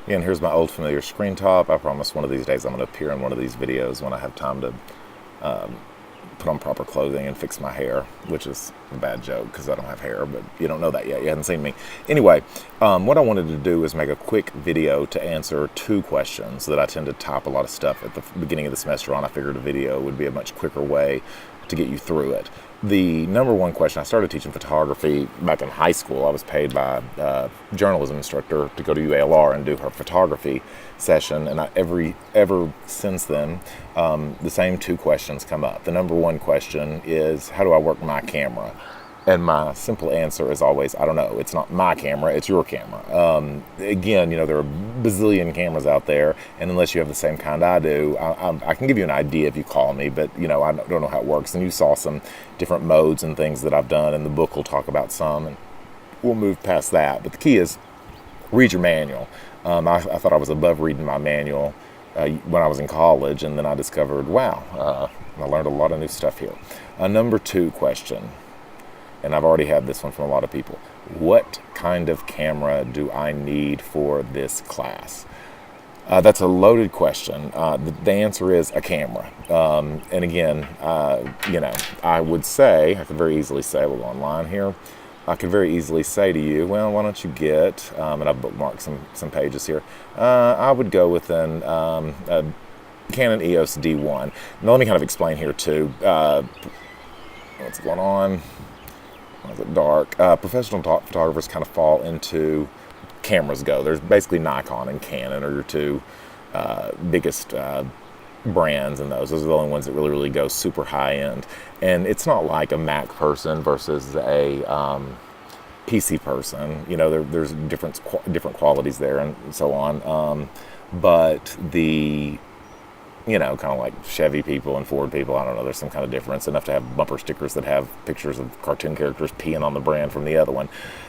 Again, here's my old familiar screen top. I promise one of these days I'm going to appear in one of these videos when I have time to put on proper clothing and fix my hair, which is a bad joke because I don't have hair, but you don't know that yet. You haven't seen me. Anyway, what I wanted to do is make a quick video to answer two questions that I tend to type a lot of stuff at the beginning of the semester on. I figured a video would be a much quicker way to get you through it. The number one question, I started teaching photography back in high school. I was paid by a journalism instructor to go to UALR and do her photography session, and ever since then, the same two questions come up. The number one question is, how do I work my camera? And my simple answer is always, I don't know. It's not my camera, it's your camera. Again, there are a bazillion cameras out there, and unless you have the same kind I do, I can give you an idea if you call me, but I don't know how it works. And you saw some different modes and things that I've done, and the book will talk about some, and we'll move past that. But the key is, read your manual. I thought I was above reading my manual when I was in college, and then I discovered, wow, I learned a lot of new stuff here. Number two question, and I've already had this one from a lot of people. What kind of camera do I need for this class? That's a loaded question. The answer is a camera. And again, I would say, I could very easily say, we'll go online here. I could very easily say to you, well, why don't you get, and I've bookmarked some pages here. I would go with a Canon EOS D1. Now let me kind of explain here too. What's going on? Why is it dark? Professional photographers kind of fall into cameras go. There's basically Nikon and Canon are your two biggest brands, and those are the only ones that really go super high end. And it's not like a Mac person versus a PC person. There's different qualities there and so on. But the kind of like Chevy people and Ford people, I don't know, there's some kind of difference, enough to have bumper stickers that have pictures of cartoon characters peeing on the brand from the other one.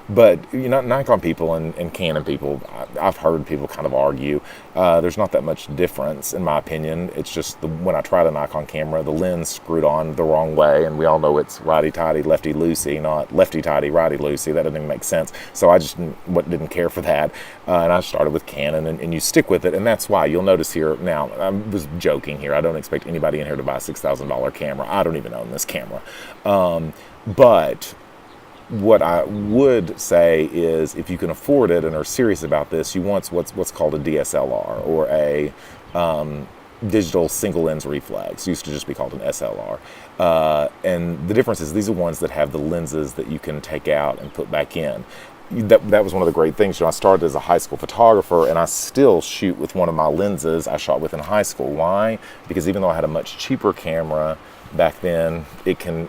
But, Nikon people and Canon people, I've heard people kind of argue, there's not that much difference, in my opinion. It's just when I tried a Nikon camera, the lens screwed on the wrong way, and we all know it's righty-tighty, lefty-loosey, not lefty-tighty, righty-loosey. That doesn't even make sense. So I just didn't care for that, and I started with Canon, and you stick with it, and that's why you'll notice here, now, I was joking here, I don't expect anybody in here to buy a $6,000 camera. I don't even own this camera. But what I would say is, if you can afford it and are serious about this, you want what's called a DSLR, or a digital single lens reflex. It used to just be called an SLR. And the difference is, these are ones that have the lenses that you can take out and put back in. That was one of the great things. I started as a high school photographer, and I still shoot with one of my lenses I shot with in high school. Why? Because even though I had a much cheaper camera back then, it can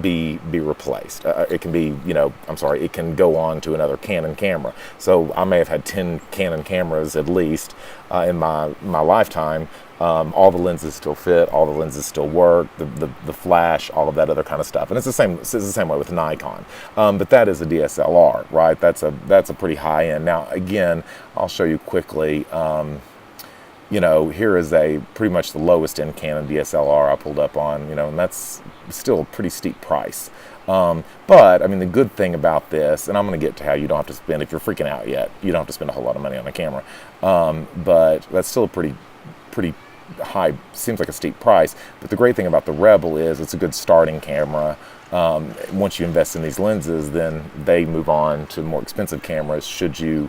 be replaced. It can be, it can go on to another Canon camera. So I may have had 10 Canon cameras at least in my lifetime. All the lenses still fit, all the lenses still work, the flash, all of that other kind of stuff. And it's the same way with Nikon. But that is a DSLR, right? That's a pretty high end. Now, again, I'll show you quickly. Here is pretty much the lowest end Canon DSLR I pulled up on, and that's still a pretty steep price. But, the good thing about this, and I'm going to get to how you don't have to spend, if you're freaking out yet, you don't have to spend a whole lot of money on a camera. But that's still a pretty high, seems like a steep price. But the great thing about the Rebel is it's a good starting camera. Once you invest in these lenses, then they move on to more expensive cameras should you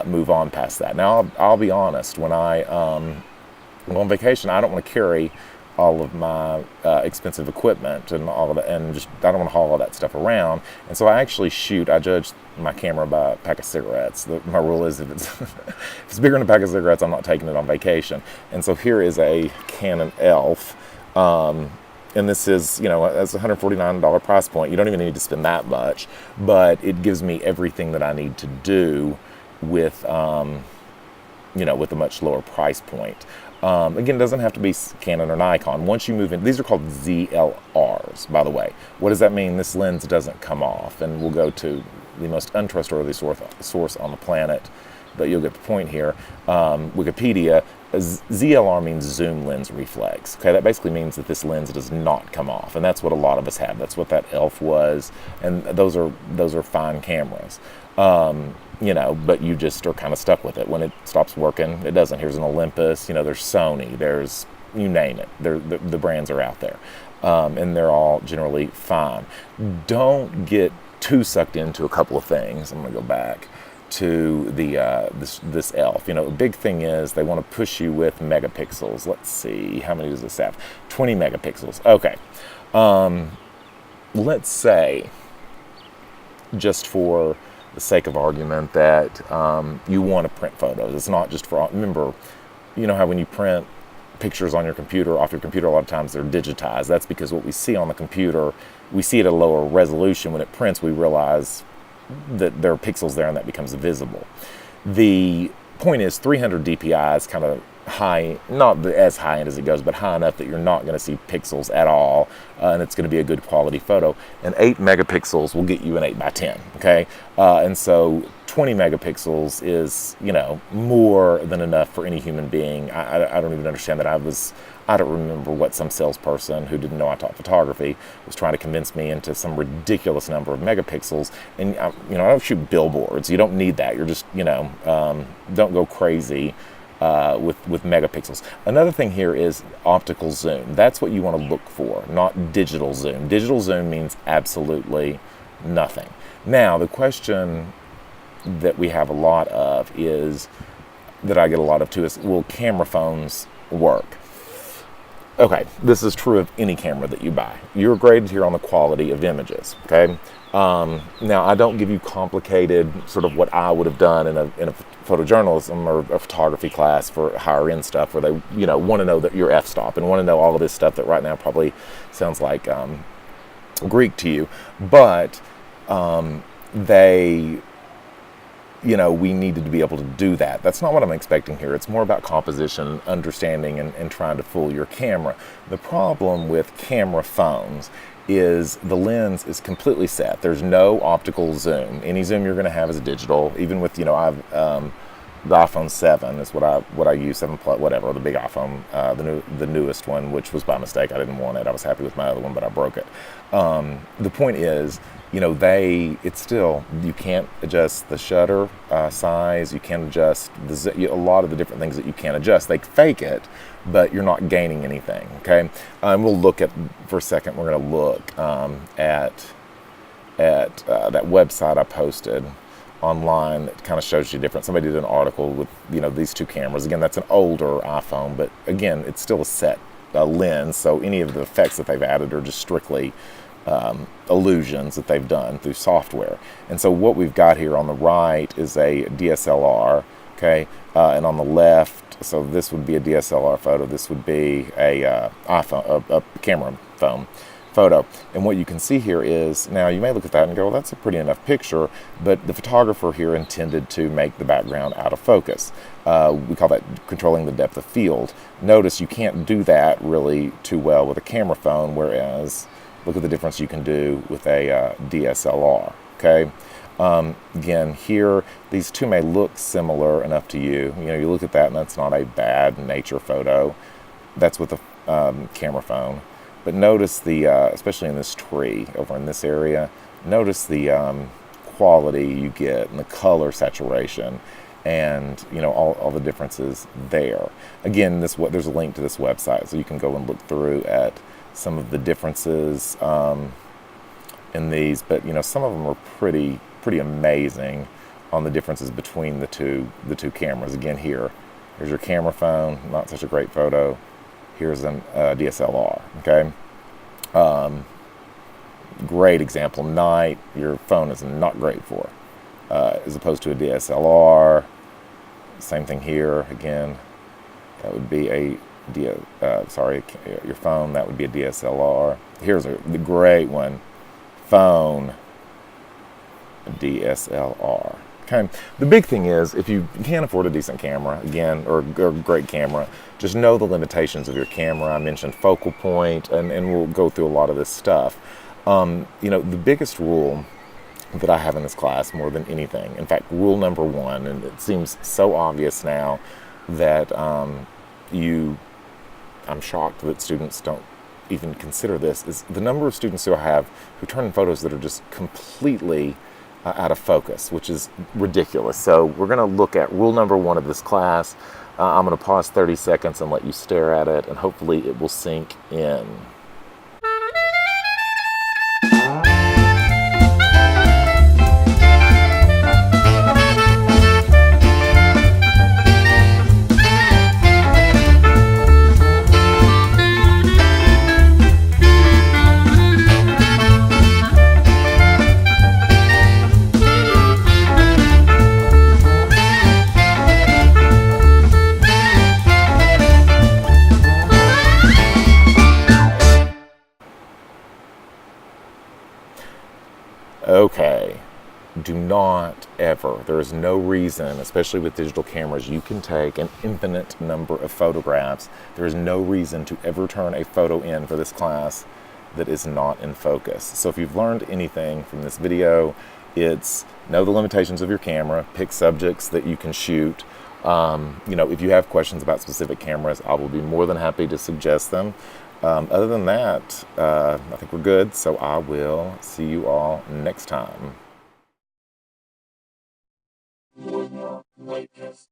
move on past that. Now, I'll be honest, when I go on vacation, I don't want to carry all of my expensive equipment and all of that, and I don't want to haul all that stuff around. And so I judge my camera by a pack of cigarettes. My rule is, if it's bigger than a pack of cigarettes, I'm not taking it on vacation. And so here is a Canon ELPH, and this is, that's a $149 price point. You don't even need to spend that much, but it gives me everything that I need to do with with a much lower price point. Again, it doesn't have to be Canon or Nikon. Once you move in, these are called ZLRs, by the way. What does that mean? This lens doesn't come off, and we'll go to the most untrustworthy source on the planet, but you'll get the point here. Wikipedia, ZLR means zoom lens reflex. Okay, that basically means that this lens does not come off, and that's what a lot of us have. That's what that ELPH was, and those are fine cameras. but you just are kind of stuck with it. When it stops working, it doesn't. Here's an Olympus, there's Sony, there's, you name it. The brands are out there. And they're all generally fine. Don't get too sucked into a couple of things. I'm going to go back to the this ELF. A big thing is they want to push you with megapixels. Let's see, how many does this have? 20 megapixels. Okay. Let's say, just for the sake of argument, that you want to print photos. It's not just for, remember, how when you print pictures on your computer, off your computer, a lot of times they're digitized. That's because what we see on the computer, we see it at a lower resolution. When it prints, we realize that there are pixels there and that becomes visible. The point is 300 dpi is kind of high, not as high end as it goes, but high enough that you're not going to see pixels at all, and it's going to be a good quality photo. And 8 megapixels will get you an 8 by 10, okay? And so 20 megapixels is, more than enough for any human being. I don't even understand that. I don't remember what some salesperson who didn't know I taught photography was trying to convince me into some ridiculous number of megapixels. And, I don't shoot billboards. You don't need that. You're just, don't go crazy with megapixels. Another thing here is optical zoom. That's what you want to look for, not digital zoom. Digital zoom means absolutely nothing. Now, the question that we have a lot of is, that I get a lot of too, is, will camera phones work? Okay, this is true of any camera that you buy. You're graded here on the quality of images, okay? Now, I don't give you complicated, sort of what I would have done in a photojournalism or a photography class for higher end stuff, where they, want to know that your f-stop and want to know all of this stuff that right now probably sounds like Greek to you. But we needed to be able to do that. That's not what I'm expecting here. It's more about composition, understanding, and trying to fool your camera. The problem with camera phones is the lens is completely set. There's no optical zoom. Any zoom you're going to have is digital. Even with, I've the iPhone 7 is what I use, 7 Plus, whatever, the big iPhone, the newest one, which was by mistake. I didn't want it. I was happy with my other one, but I broke it. The point is, it's still, you can't adjust the shutter size. You can't adjust a lot of the different things that you can't adjust. They fake it, but you're not gaining anything, okay? We'll look at, for a second, we're going to look at that website I posted online that kind of shows you different. Somebody did an article with, these two cameras. Again, that's an older iPhone, but again, it's still a set lens, so any of the effects that they've added are just strictly illusions that they've done through software. And so what we've got here on the right is a DSLR, okay, and on the left, so this would be a DSLR photo, this would be a iPhone, a camera phone photo. And what you can see here is, now you may look at that and go, well, that's a pretty enough picture, but the photographer here intended to make the background out of focus. We call that controlling the depth of field. Notice you can't do that really too well with a camera phone, whereas look at the difference you can do with a DSLR, okay? Again, here, these two may look similar enough to you. You look at that and that's not a bad nature photo. That's with a camera phone. But notice the, especially in this tree over in this area, notice the quality you get and the color saturation and, all the differences there. Again, there's a link to this website, so you can go and look through at some of the differences in these, but some of them are pretty amazing on the differences between the two cameras. Again, here's your camera phone, not such a great photo. Here's a DSLR, okay? Great example, night, your phone is not great for, as opposed to a DSLR. Same thing here, again, that would be your phone, that would be a DSLR. Here's the great one, phone, a DSLR. Okay. The big thing is, if you can't afford a decent camera, again, or a great camera, just know the limitations of your camera. I mentioned focal point, and we'll go through a lot of this stuff. The biggest rule that I have in this class, more than anything, in fact, rule number one, and it seems so obvious now that I'm shocked that students don't even consider this, is the number of students who I have who turn in photos that are just completely out of focus, which is ridiculous. So we're going to look at rule number 1 of this class. I'm going to pause 30 seconds and let you stare at it, and hopefully it will sink in. Okay, do not ever, there is no reason, especially with digital cameras, you can take an infinite number of photographs. There is no reason to ever turn a photo in for this class that is not in focus. So if you've learned anything from this video, it's know the limitations of your camera, pick subjects that you can shoot. If you have questions about specific cameras, I will be more than happy to suggest them. Other than that, I think we're good, so I will see you all next time. Loibner-Waitkus.